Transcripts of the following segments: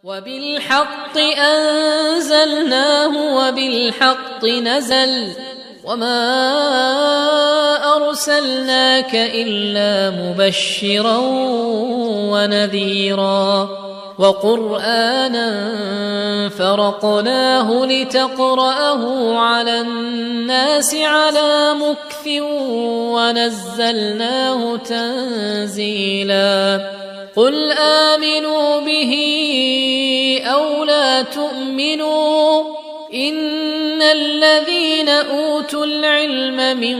وبالحق أنزلناه وبالحق نزل وما أرسلناك إلا مبشرا ونذيرا وقرآنا فرقناه لتقرأه على الناس على مكث ونزلناه تنزيلا قل آمنوا به أو لا تؤمنوا إن الذين أوتوا العلم من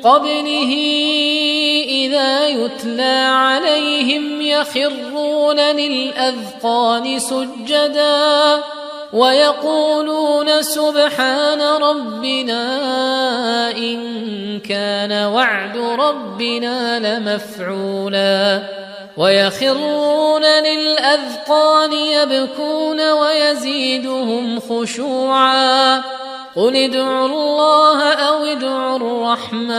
قبله إذا يتلى عليهم يخرون للأذقان سجدا ويقولون سبحان ربنا إن كان وعد ربنا لمفعولا ويخرون للأذقان يبكون ويزيدهم خشوعا قل ادعوا الله أو ادعوا الرحمن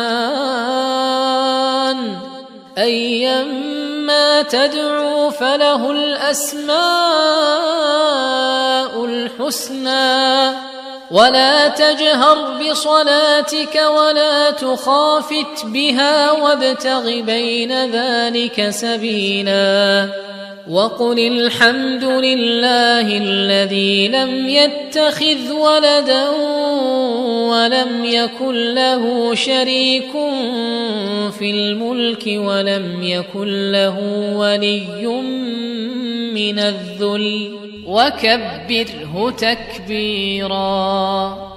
أيما تدعوا فله الأسماء الحسنى ولا تجهر بصلاتك ولا تخافت بها وابتغ بين ذلك سبيلا وقل الحمد لله الذي لم يتخذ ولدا ولم يكن له شريك في الملك ولم يكن له ولي من الذل وكبره تكبيرا.